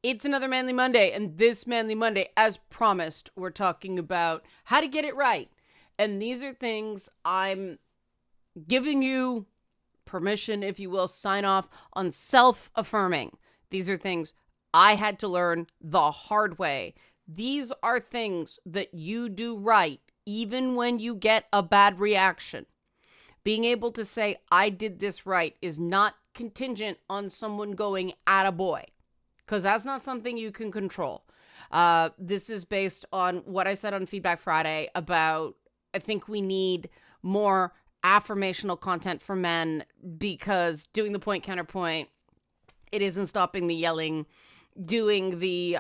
It's another Manly Monday, and this Manly Monday, as promised, we're talking about how to get it right. And these are things I'm giving you permission, if you will, sign off on self-affirming. These are things I had to learn the hard way. These are things that you do right, even when you get a bad reaction. Being able to say, I did this right, is not contingent on someone going attaboy, because that's not something you can control. This is based on what I said on Feedback Friday about, I think we need more affirmational content for men, because doing the point counterpoint, it isn't stopping the yelling, doing the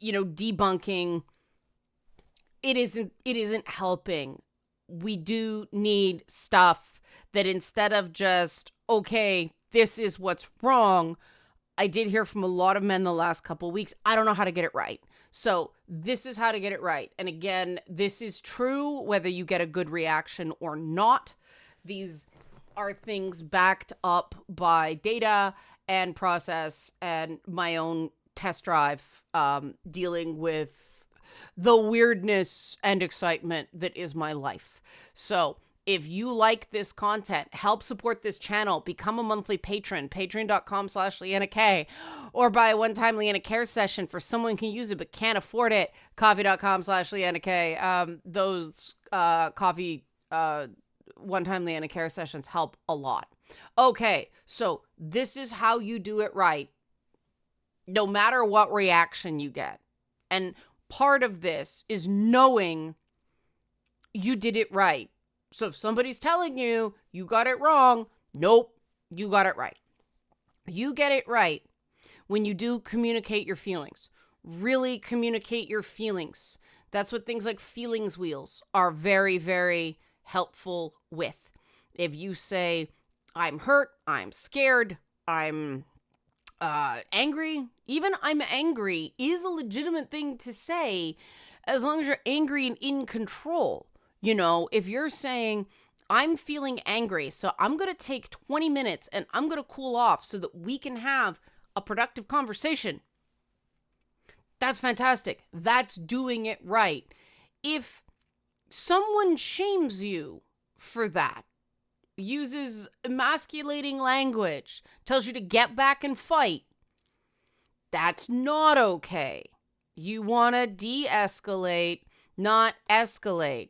debunking, it isn't helping. We do need stuff that, instead of just, okay, this is what's wrong. I did hear from a lot of men the last couple of weeks, I don't know how to get it right. So this is how to get it right. And again, this is true whether you get a good reaction or not. These are things backed up by data and process and my own test drive, dealing with the weirdness and excitement that is my life. So if you like this content, help support this channel, become a monthly patron, patreon.com/Leanna K, or buy a one-time Leanna Care session for someone who can use it but can't afford it, coffee.com/Leanna K. Those coffee one-time Leanna Care sessions help a lot. Okay, so this is how you do it right, no matter what reaction you get. And part of this is knowing you did it right. So if somebody's telling you you got it wrong, nope, you got it right. You get it right when you do communicate your feelings. Really communicate your feelings. That's what things like feelings wheels are very, very helpful with. If you say, I'm hurt, I'm scared, I'm angry, even I'm angry is a legitimate thing to say, as long as you're angry and in control. You know, if you're saying, I'm feeling angry, so I'm going to take 20 minutes and I'm going to cool off so that we can have a productive conversation, that's fantastic. That's doing it right. If someone shames you for that, uses emasculating language, tells you to get back and fight, that's not okay. You want to de-escalate, not escalate.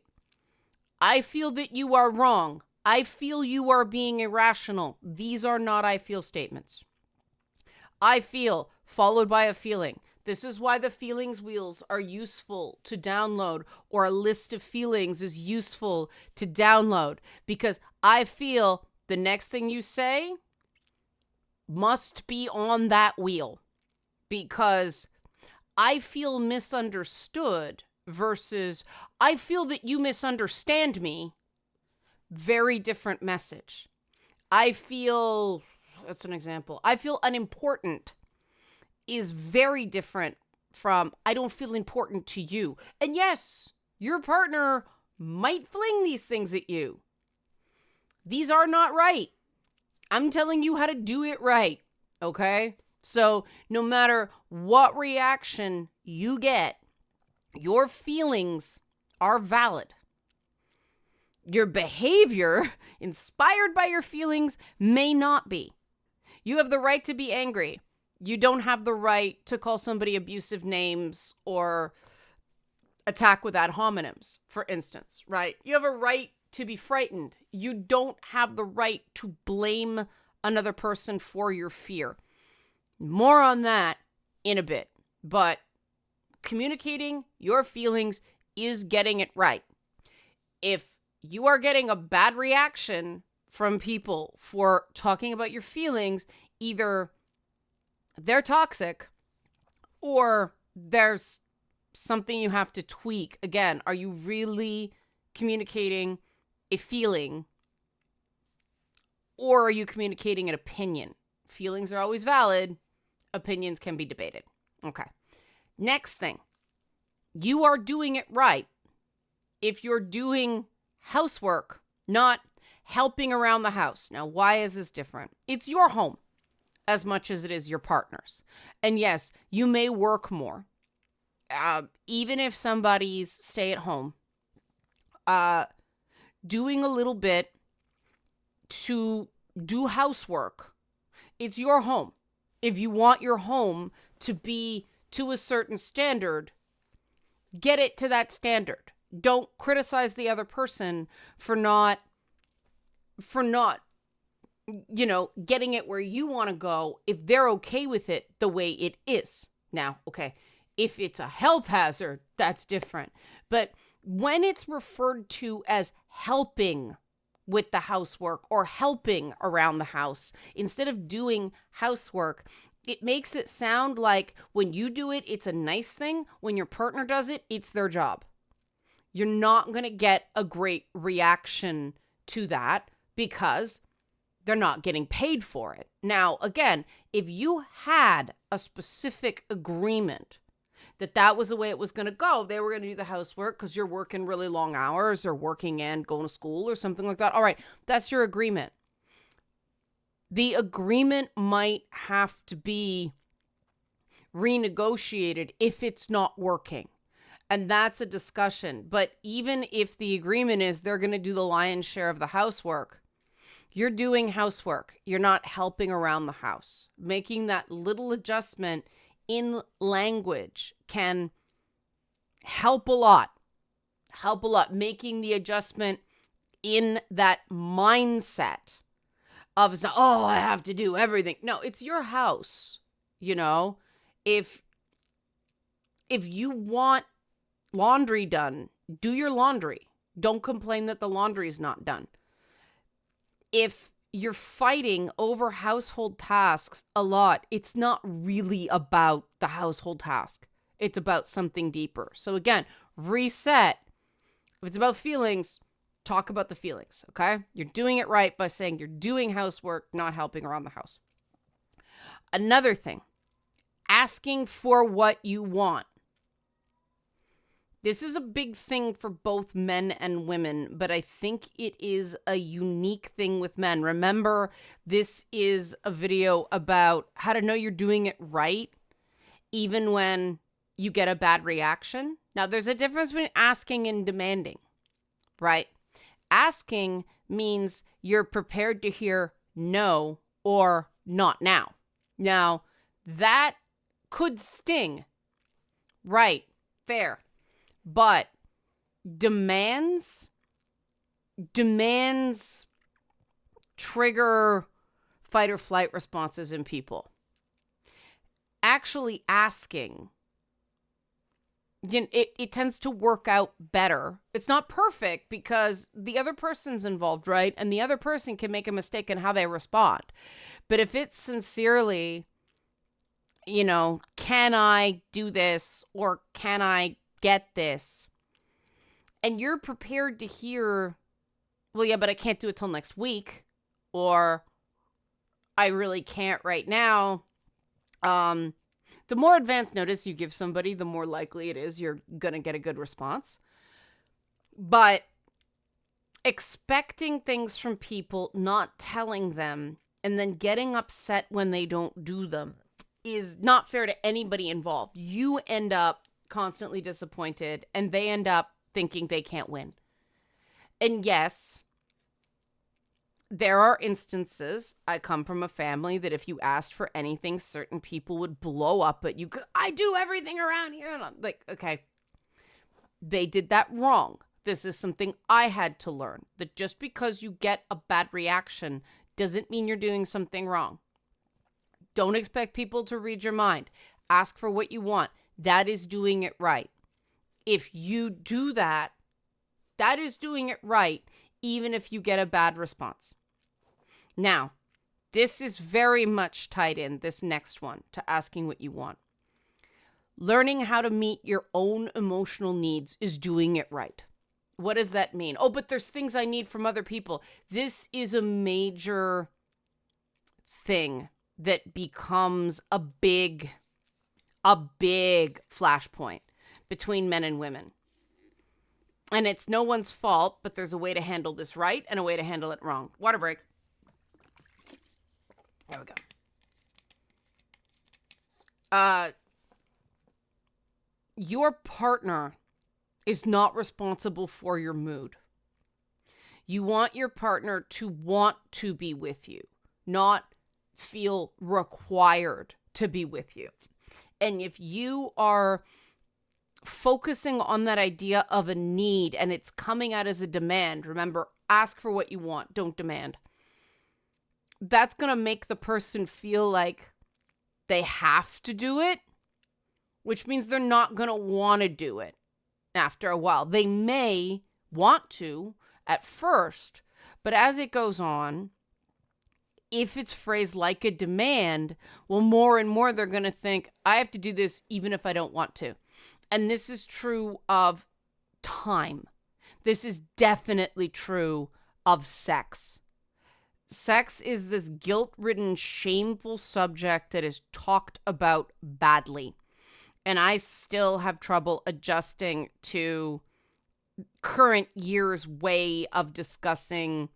I feel that you are wrong. I feel you are being irrational. These are not I feel statements. I feel followed by a feeling. This is why the feelings wheels are useful to download, or a list of feelings is useful to download, because I feel the next thing you say must be on that wheel, because I feel misunderstood versus I feel that you misunderstand me. Very different message. I feel, that's an example, I feel unimportant is very different from I don't feel important to you. And yes, your partner might fling these things at you. These are not right. I'm telling you how to do it right, okay? So no matter what reaction you get, your feelings are valid. Your behavior, inspired by your feelings, may not be. You have the right to be angry. You don't have the right to call somebody abusive names or attack with ad hominems, for instance, right? You have a right to be frightened. You don't have the right to blame another person for your fear. More on that in a bit. But communicating your feelings is getting it right. If you are getting a bad reaction from people for talking about your feelings, either they're toxic or there's something you have to tweak. Again, are you really communicating a feeling, or are you communicating an opinion? Feelings are always valid. Opinions can be debated. Okay. Next thing, you are doing it right if you're doing housework, not helping around the house. Now, why is this different? It's your home. as much as it is your partner's. And yes, you may work more. Even if somebody's stay at home, doing a little bit to do housework. It's your home. If you want your home to be to a certain standard, get it to that standard. Don't criticize the other person for not, getting it where you want to go if they're okay with it the way it is. Now, okay, if it's a health hazard, that's different. But when it's referred to as helping with the housework or helping around the house, instead of doing housework, it makes it sound like when you do it, it's a nice thing. When your partner does it, it's their job. You're not going to get a great reaction to that because they're not getting paid for it. Now, again, if you had a specific agreement that was the way it was going to go, they were going to do the housework because you're working really long hours or working and going to school or something like that. All right, that's your agreement. The agreement might have to be renegotiated if it's not working. And that's a discussion. But even if the agreement is they're going to do the lion's share of the housework, you're doing housework. You're not helping around the house. Making that little adjustment in language can help a lot. Making the adjustment in that mindset of, oh, I have to do everything. No, it's your house. If you want laundry done, do your laundry. Don't complain that the laundry is not done. If you're fighting over household tasks a lot, it's not really about the household task. It's about something deeper. So again, reset. If it's about feelings, talk about the feelings, okay? You're doing it right by saying you're doing housework, not helping around the house. Another thing, asking for what you want. This is a big thing for both men and women, but I think it is a unique thing with men. Remember, this is a video about how to know you're doing it right, even when you get a bad reaction. Now, there's a difference between asking and demanding, right? Asking means you're prepared to hear no or not now. Now, that could sting. Right, fair. But demands trigger fight or flight responses in people. Actually asking, it tends to work out better. It's not perfect because the other person's involved, right? And the other person can make a mistake in how they respond. But if it's sincerely, can I do this or can I get this? And you're prepared to hear, well, yeah, but I can't do it till next week, or I really can't right now. The more advance notice you give somebody, the more likely it is you're going to get a good response. But expecting things from people, not telling them, and then getting upset when they don't do them is not fair to anybody involved. You end up constantly disappointed and they end up thinking they can't win. And yes, there are instances. I come from a family that if you asked for anything, certain people would blow up at you. I do everything around here. And I'm like, okay, they did that wrong. This is something I had to learn, that just because you get a bad reaction doesn't mean you're doing something wrong. Don't expect people to read your mind. Ask for what you want. That is doing it right. If you do that, that is doing it right, even if you get a bad response. Now, this is very much tied in, this next one, to asking what you want. Learning how to meet your own emotional needs is doing it right. What does that mean? Oh, but there's things I need from other people. This is a major thing that becomes a big flashpoint between men and women. And it's no one's fault, but there's a way to handle this right and a way to handle it wrong. Water break. There we go. Uh, your partner is not responsible for your mood. You want your partner to want to be with you, not feel required to be with you. And if you are focusing on that idea of a need and it's coming out as a demand, remember, ask for what you want, don't demand. That's going to make the person feel like they have to do it, which means they're not going to want to do it after a while. They may want to at first, but as it goes on, if it's phrased like a demand, well, more and more they're going to think, I have to do this even if I don't want to. And this is true of time. This is definitely true of sex. Sex is this guilt-ridden, shameful subject that is talked about badly. And I still have trouble adjusting to current year's way of discussing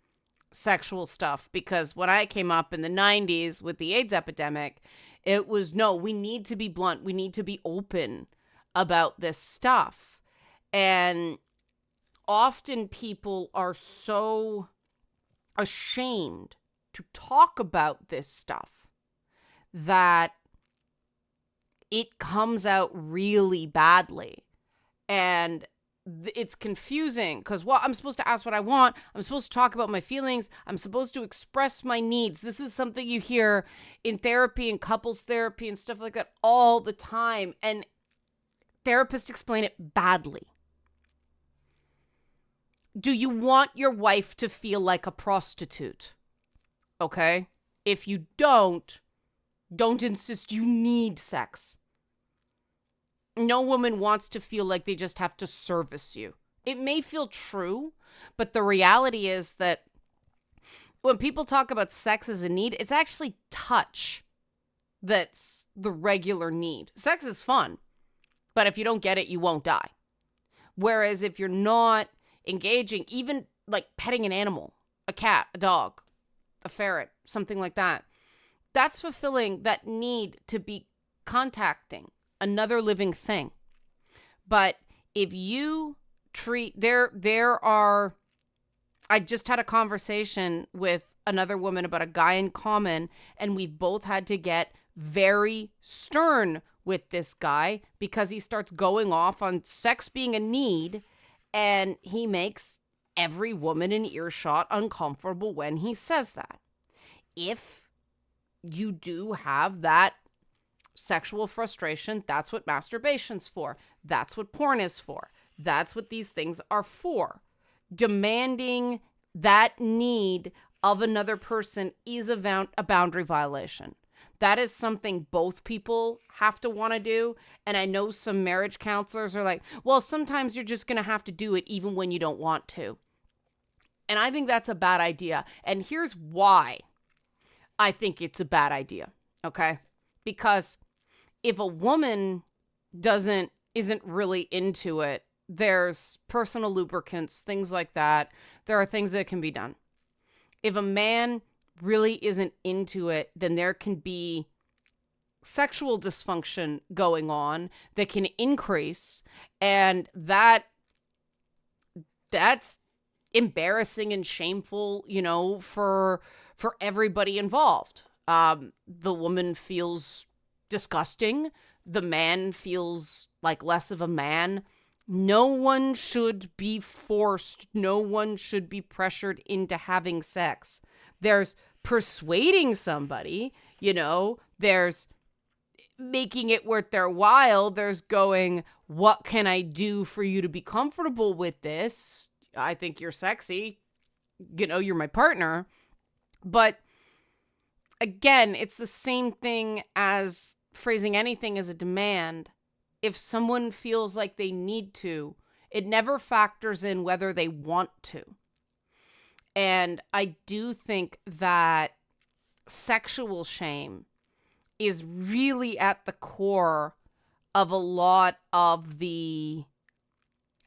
sexual stuff, because when I came up in the 90s with the AIDS epidemic, it was, no, we need to be blunt. We need to be open about this stuff. And often people are so ashamed to talk about this stuff that it comes out really badly. And it's confusing because, well, I'm supposed to ask what I want. I'm supposed to talk about my feelings. I'm supposed to express my needs. This is something you hear in therapy and couples therapy and stuff like that all the time. And therapists explain it badly. Do you want your wife to feel like a prostitute? Okay? If you don't insist you need sex. No woman wants to feel like they just have to service you. It may feel true, but the reality is that when people talk about sex as a need, it's actually touch that's the regular need. Sex is fun, but if you don't get it, you won't die. Whereas if you're not engaging, even like petting an animal, a cat, a dog, a ferret, something like that, that's fulfilling that need to be contacting another living thing. But if you treat, I just had a conversation with another woman about a guy in common, and we've both had to get very stern with this guy because he starts going off on sex being a need, and he makes every woman in earshot uncomfortable when he says that. If you do have that sexual frustration, that's what masturbation's for. That's what porn is for. That's what these things are for. Demanding that need of another person is a boundary violation. That is something both people have to want to do. And I know some marriage counselors are like, well, sometimes you're just going to have to do it even when you don't want to. And I think that's a bad idea. And here's why I think it's a bad idea. Okay? Because if a woman isn't really into it, there's personal lubricants, things like that. There are things that can be done. If a man really isn't into it, then there can be sexual dysfunction going on that can increase, and that's embarrassing and shameful, for everybody involved. The woman feels disgusting. The man feels like less of a man. No one should be forced. No one should be pressured into having sex. There's persuading somebody, there's making it worth their while. There's going, what can I do for you to be comfortable with this? I think you're sexy. You're my partner. But again, it's the same thing as phrasing anything as a demand. If someone feels like they need to, it never factors in whether they want to. And I do think that sexual shame is really at the core of a lot of the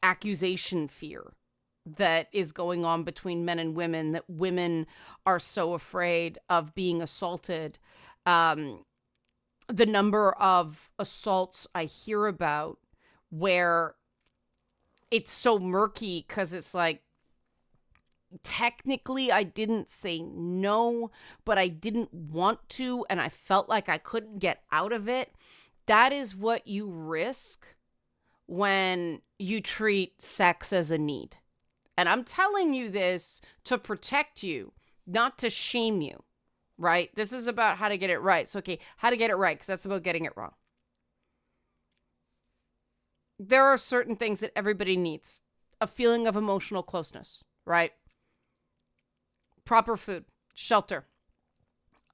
accusation fear that is going on between men and women, that women are so afraid of being assaulted. the number of assaults I hear about where it's so murky because it's like, technically I didn't say no, but I didn't want to, and I felt like I couldn't get out of it. That is what you risk when you treat sex as a need. And I'm telling you this to protect you, not to shame you, right? This is about how to get it right. So, okay, how to get it right, because that's about getting it wrong. There are certain things that everybody needs. A feeling of emotional closeness, right? Proper food, shelter,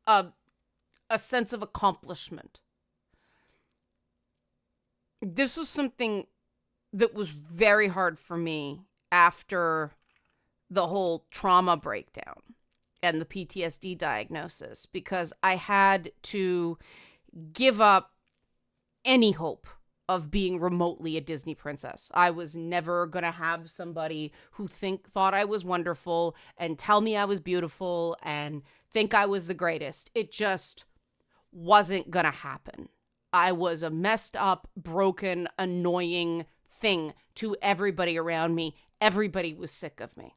a sense of accomplishment. This was something that was very hard for me after the whole trauma breakdown and the PTSD diagnosis, because I had to give up any hope of being remotely a Disney princess. I was never going to have somebody who thought I was wonderful and tell me I was beautiful and think I was the greatest. It just wasn't going to happen. I was a messed up, broken, annoying thing to everybody around me. Everybody was sick of me.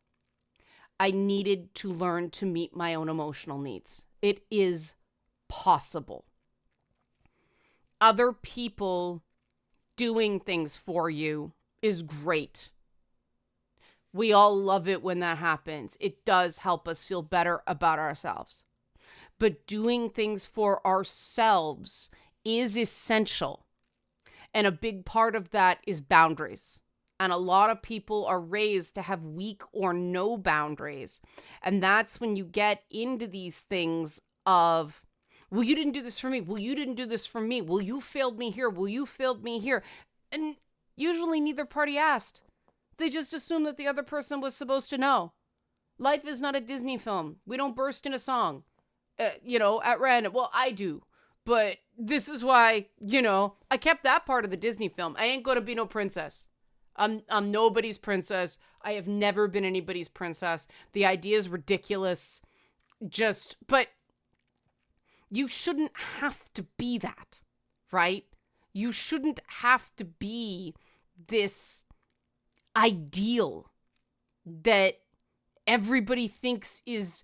I needed to learn to meet my own emotional needs. It is possible. Other people doing things for you is great. We all love it when that happens. It does help us feel better about ourselves. But doing things for ourselves is essential. And a big part of that is boundaries. And a lot of people are raised to have weak or no boundaries. And that's when you get into these things of, well, you didn't do this for me. Well, you didn't do this for me. Well, you failed me here. Well, you failed me here. And usually neither party asked. They just assume that the other person was supposed to know. Life is not a Disney film. We don't burst in a song, at random. Well, I do. But this is why, I kept that part of the Disney film. I ain't going to be no princess. I'm nobody's princess. I have never been anybody's princess. The idea is ridiculous. But you shouldn't have to be that, right? You shouldn't have to be this ideal that everybody thinks is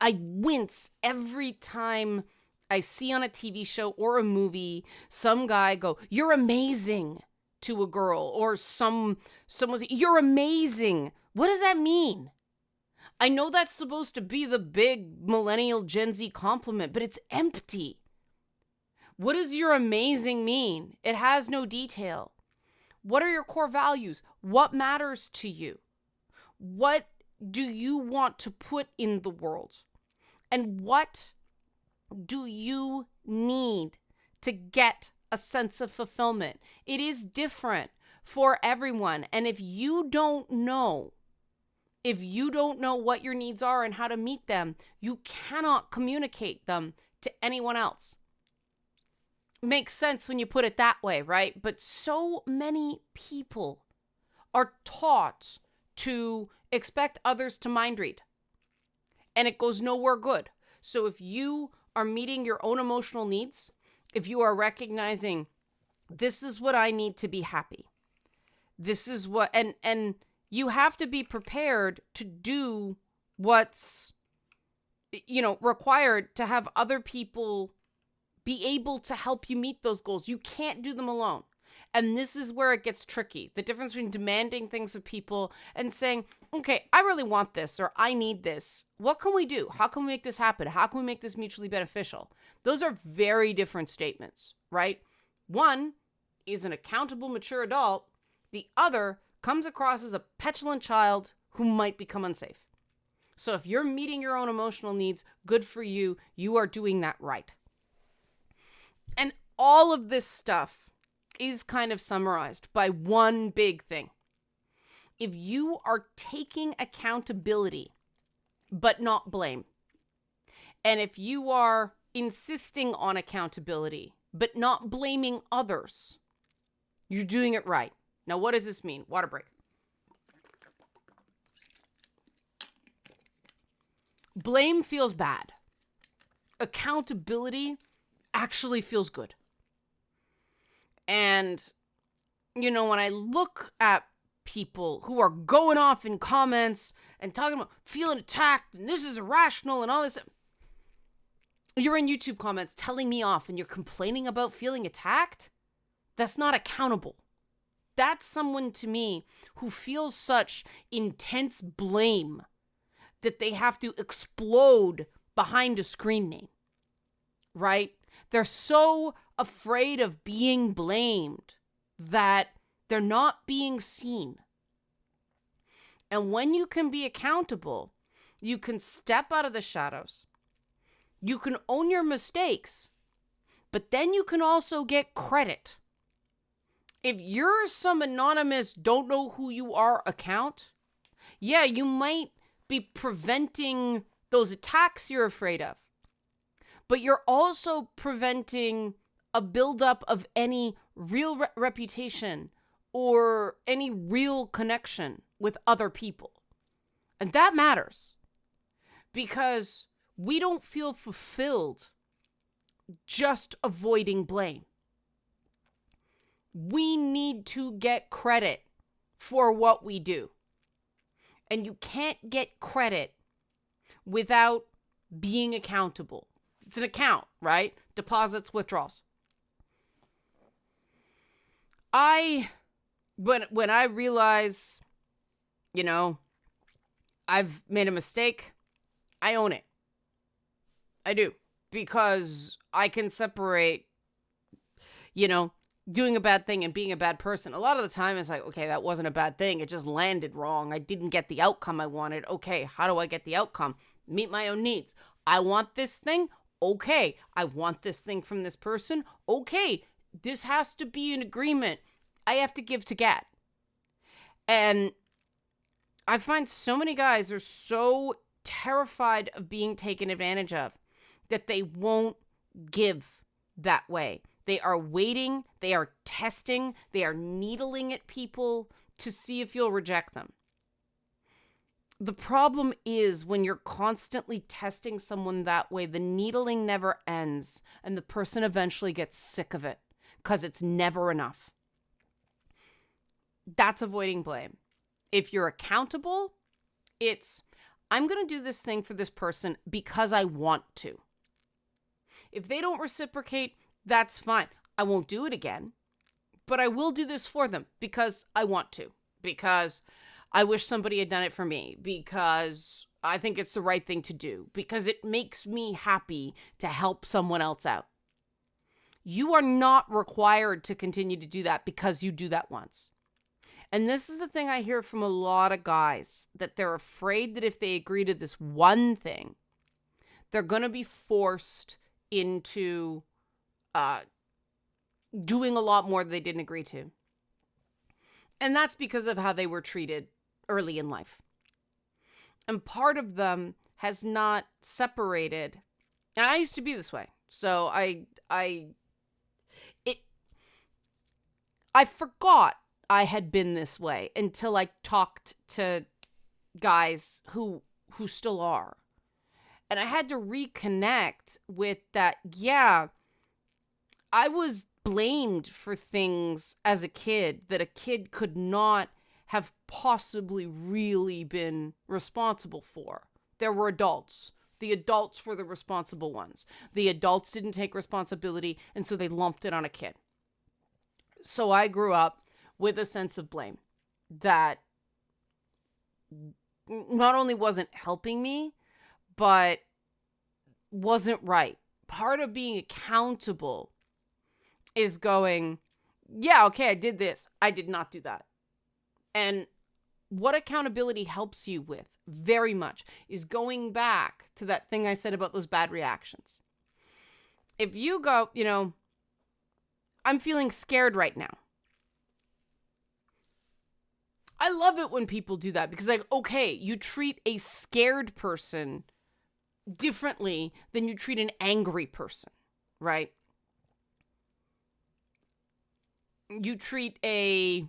I wince every time I see on a TV show or a movie some guy go, "You're amazing," to a girl, or someone say, "You're amazing." What does that mean? I know that's supposed to be the big millennial Gen Z compliment, but it's empty. What does "you're amazing" mean? It has no detail. What are your core values? What matters to you? What do you want to put in the world? And what do you need to get a sense of fulfillment? It is different for everyone. And if you don't know what your needs are and how to meet them, you cannot communicate them to anyone else. Makes sense when you put it that way, right? But so many people are taught to expect others to mind read, and it goes nowhere good. So if you are meeting your own emotional needs, if you are recognizing, this is what I need to be happy, this is what, and you have to be prepared to do what's, required to have other people be able to help you meet those goals. You can't do them alone. And this is where it gets tricky. The difference between demanding things of people and saying, okay, I really want this, or I need this. What can we do? How can we make this happen? How can we make this mutually beneficial? Those are very different statements, right? One is an accountable, mature adult. The other comes across as a petulant child who might become unsafe. So if you're meeting your own emotional needs, good for you. You are doing that right. And all of this stuff is kind of summarized by one big thing. If you are taking accountability, but not blame, and if you are insisting on accountability, but not blaming others, you're doing it right. Now, what does this mean? Water break. Blame feels bad. Accountability actually feels good. And, when I look at people who are going off in comments and talking about feeling attacked and this is irrational and all this, you're in YouTube comments telling me off and you're complaining about feeling attacked? That's not accountable. That's someone to me who feels such intense blame that they have to explode behind a screen name, right? They're so afraid of being blamed that they're not being seen. And when you can be accountable, you can step out of the shadows. You can own your mistakes, but then you can also get credit. If you're some anonymous, don't know who you are account, yeah, you might be preventing those attacks you're afraid of, but you're also preventing a buildup of any real reputation or any real connection with other people. And that matters because we don't feel fulfilled just avoiding blame. We need to get credit for what we do. And you can't get credit without being accountable. It's an account, right? Deposits, withdrawals. When I realize, I've made a mistake, I own it. I do. Because I can separate, doing a bad thing and being a bad person. A lot of the time it's like, okay, that wasn't a bad thing. It just landed wrong. I didn't get the outcome I wanted. Okay, how do I get the outcome? Meet my own needs. I want this thing. Okay, I want this thing from this person. Okay, this has to be an agreement. I have to give to get. And I find so many guys are so terrified of being taken advantage of that they won't give that way. They are waiting, they are testing, they are needling at people to see if you'll reject them. The problem is when you're constantly testing someone that way, the needling never ends and the person eventually gets sick of it because it's never enough. That's avoiding blame. If you're accountable, it's, I'm going to do this thing for this person because I want to. If they don't reciprocate, that's fine. I won't do it again, but I will do this for them because I want to, because I wish somebody had done it for me, because I think it's the right thing to do, because it makes me happy to help someone else out. You are not required to continue to do that because you do that once. And this is the thing I hear from a lot of guys, that they're afraid that if they agree to this one thing, they're going to be forced into doing a lot more than they didn't agree to. And that's because of how they were treated early in life. And part of them has not separated. And I used to be this way. So I forgot I had been this way until I talked to guys who still are. And I had to reconnect with that. Yeah, I was blamed for things as a kid that a kid could not have possibly really been responsible for. There were adults. The adults were the responsible ones. The adults didn't take responsibility, and so they lumped it on a kid. So I grew up with a sense of blame that not only wasn't helping me, but wasn't right. Part of being accountable is going, yeah, okay, I did this. I did not do that. And what accountability helps you with very much is going back to that thing I said about those bad reactions. If you go, I'm feeling scared right now. I love it when people do that because, okay, you treat a scared person differently than you treat an angry person, right? You treat a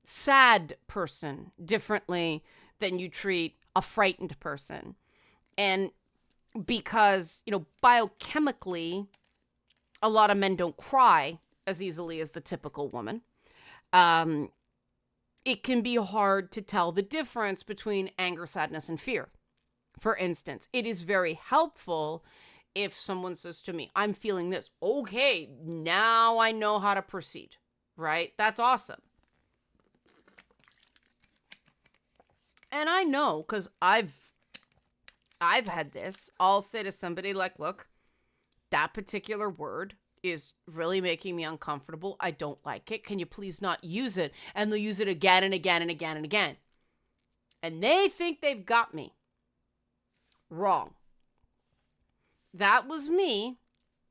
sad person differently than you treat a frightened person. And because, biochemically, A lot of men don't cry as easily as the typical woman. Um, it can be hard to tell the difference between anger, sadness, and fear. For instance, it is very helpful if someone says to me, I'm feeling this. Okay, now I know how to proceed, right? That's awesome. And I know because I've had this. I'll say to somebody like, look, that particular word is really making me uncomfortable. I don't like it. Can you please not use it? And they'll use it again and again and again and again. And they think they've got me. Wrong. That was me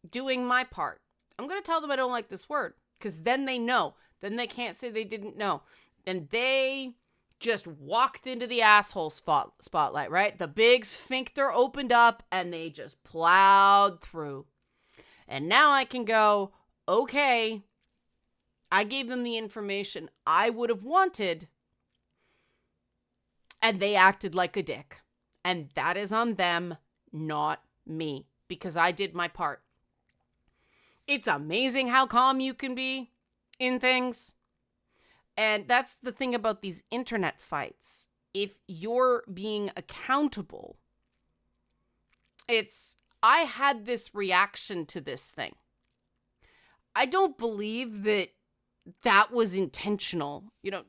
doing my part. I'm going to tell them I don't like this word because then they know. Then they can't say they didn't know. And they just walked into the asshole spotlight, right? The big sphincter opened up and they just plowed through. And now I can go, okay, I gave them the information I would have wanted and they acted like a dick. And that is on them, not me, because I did my part. It's amazing how calm you can be in things. And that's the thing about these internet fights. If you're being accountable, I had this reaction to this thing. I don't believe that was intentional. You know,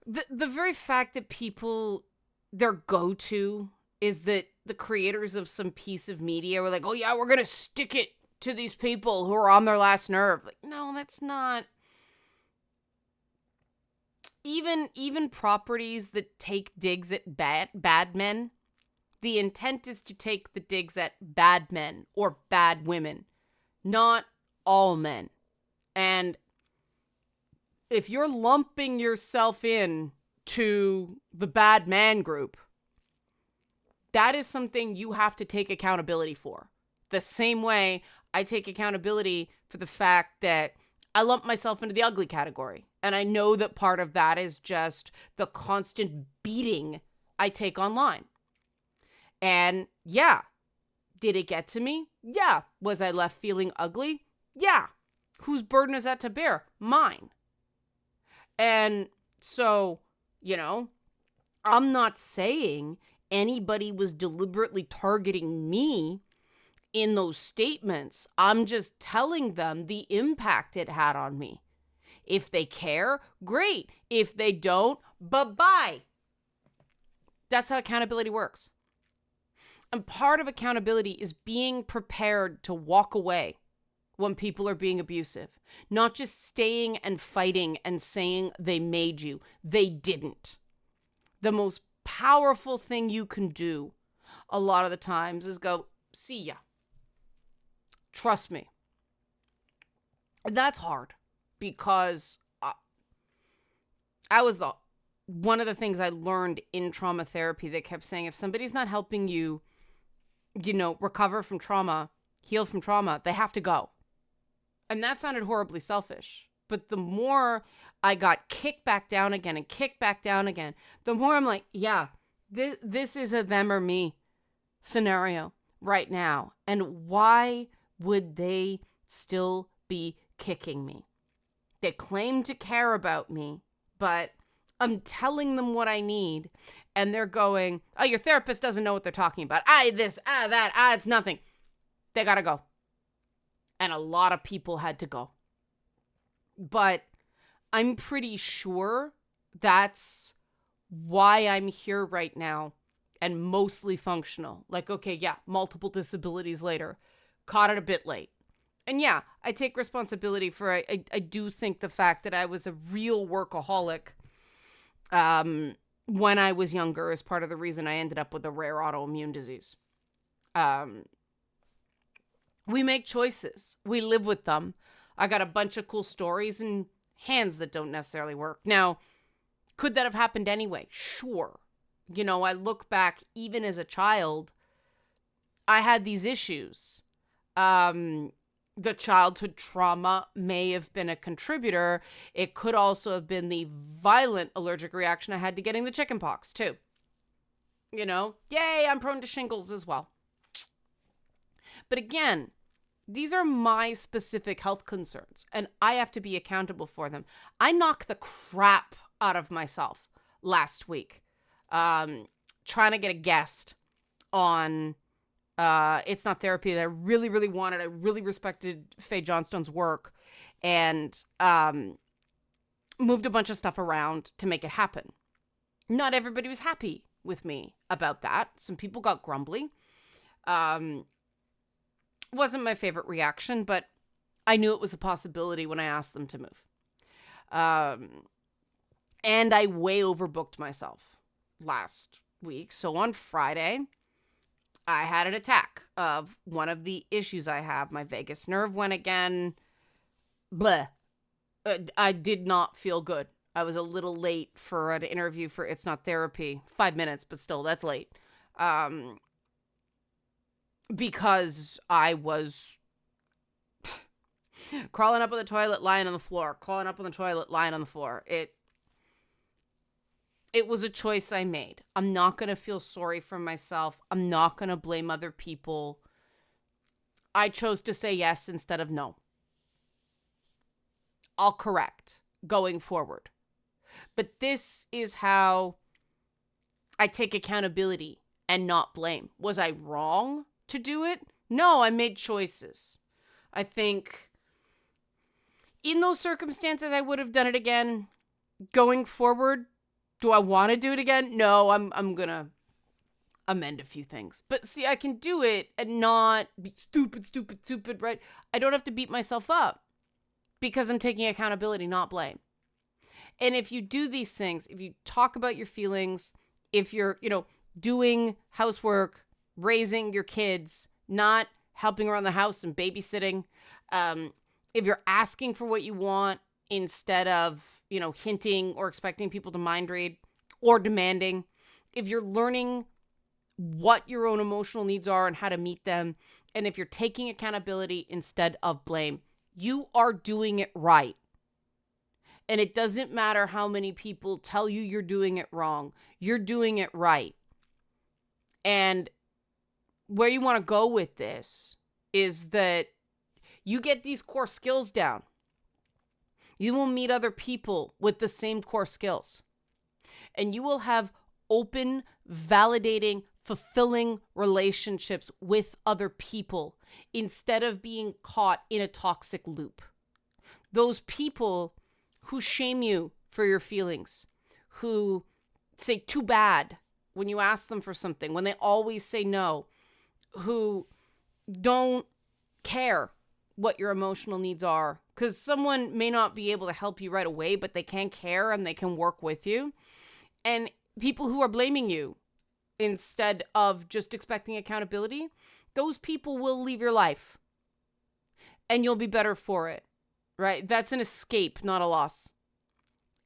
the very fact that people, their go-to is that the creators of some piece of media were like, oh yeah, we're going to stick it to these people who are on their last nerve. Like, no, that's not. Even properties that take digs at bad men, the intent is to take the digs at bad men or bad women, not all men. And if you're lumping yourself in to the bad man group, that is something you have to take accountability for. The same way I take accountability for the fact that I lump myself into the ugly category. And I know that part of that is just the constant beating I take online. And yeah, did it get to me? Yeah. Was I left feeling ugly? Yeah. Whose burden is that to bear? Mine. And so, I'm not saying anybody was deliberately targeting me in those statements. I'm just telling them the impact it had on me. If they care, great. If they don't, bye-bye. That's how accountability works. And part of accountability is being prepared to walk away when people are being abusive. Not just staying and fighting and saying they made you. They didn't. The most powerful thing you can do a lot of the times is go, see ya. Trust me. That's hard because I was one of the things I learned in trauma therapy that kept saying if somebody's not helping you, recover from trauma, heal from trauma, they have to go. And that sounded horribly selfish. But the more I got kicked back down again and kicked back down again, the more I'm like, yeah, this is a them or me scenario right now. And why would they still be kicking me? They claim to care about me, but I'm telling them what I need. And they're going, oh, your therapist doesn't know what they're talking about. This, that, it's nothing. They got to go. And a lot of people had to go. But I'm pretty sure that's why I'm here right now and mostly functional. Like, okay, yeah, multiple disabilities later. Caught it a bit late. And yeah, I take responsibility for, I do think the fact that I was a real workaholic when I was younger is part of the reason I ended up with a rare autoimmune disease. We make choices. We live with them. I got a bunch of cool stories and hands that don't necessarily work. Now, could that have happened anyway? Sure. I look back, even as a child, I had these issues. The childhood trauma may have been a contributor. It could also have been the violent allergic reaction I had to getting the chickenpox, too. Yay, I'm prone to shingles as well. But again, These are my specific health concerns, and I have to be accountable for them. I knocked the crap out of myself last week, trying to get a guest on It's Not Therapy that I really, really wanted. I really respected Faye Johnstone's work, and moved a bunch of stuff around to make it happen. Not everybody was happy with me about that. Some people got grumbly. Wasn't my favorite reaction, but I knew it was a possibility when I asked them to move. And I way overbooked myself last week. So on Friday, I had an attack of one of the issues I have. My vagus nerve went again. Bleh. I did not feel good. I was a little late for an interview for It's Not Therapy. 5 minutes, but still, that's late. Because I was crawling up on the toilet, lying on the floor, crawling up on the toilet, lying on the floor. It was a choice I made. I'm not going to feel sorry for myself. I'm not going to blame other people. I chose to say yes instead of no. I'll correct going forward. But this is how I take accountability and not blame. Was I wrong to do it? No, I made choices. I think in those circumstances, I would have done it again. Going forward, do I want to do it again? No, I'm going to amend a few things. But see, I can do it and not be stupid, right? I don't have to beat myself up because I'm taking accountability, not blame. And if you do these things, if you talk about your feelings, if you're, doing housework, raising your kids, not helping around the house and babysitting, if you're asking for what you want instead of, hinting or expecting people to mind read or demanding, if you're learning what your own emotional needs are and how to meet them, and if you're taking accountability instead of blame, you are doing it right. And it doesn't matter how many people tell you you're doing it wrong. You're doing it right. And where you want to go with this is that you get these core skills down. You will meet other people with the same core skills. And you will have open, validating, fulfilling relationships with other people instead of being caught in a toxic loop. Those people who shame you for your feelings, who say too bad when you ask them for something, when they always say no, who don't care what your emotional needs are, because someone may not be able to help you right away, but they can care and they can work with you. And people who are blaming you instead of just expecting accountability, those people will leave your life and you'll be better for it. Right? That's an escape, not a loss.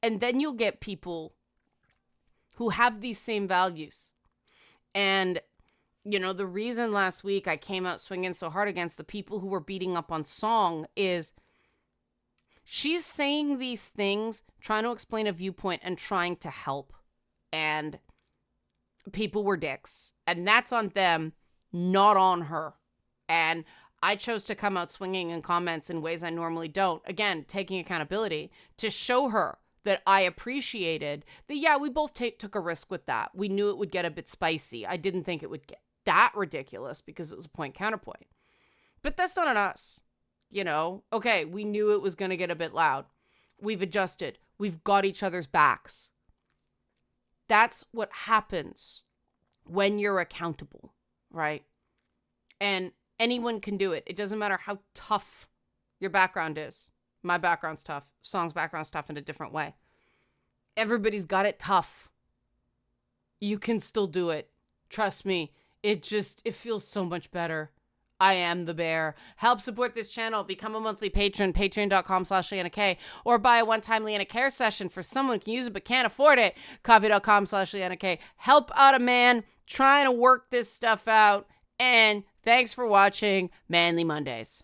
And then you'll get people who have these same values. And, the reason last week I came out swinging so hard against the people who were beating up on Song is she's saying these things, trying to explain a viewpoint and trying to help. And people were dicks. And that's on them, not on her. And I chose to come out swinging in comments in ways I normally don't. Again, taking accountability to show her that I appreciated that, yeah, we both took a risk with that. We knew it would get a bit spicy. I didn't think it would get that ridiculous because it was a point counterpoint. But that's not on us. Okay, we knew it was going to get a bit loud. We've adjusted. We've got each other's backs. That's what happens when you're accountable, right? And anyone can do it. It doesn't matter how tough your background is. My background's tough. Song's background's tough in a different way. Everybody's got it tough. You can still do it. Trust me. It feels so much better. I am the bear. Help support this channel. Become a monthly patron. Patreon.com/Leanna K. Or buy a one-time Leanna Care session for someone who can use it but can't afford it. Coffee.com/Leanna K. Help out a man trying to work this stuff out. And thanks for watching Manly Mondays.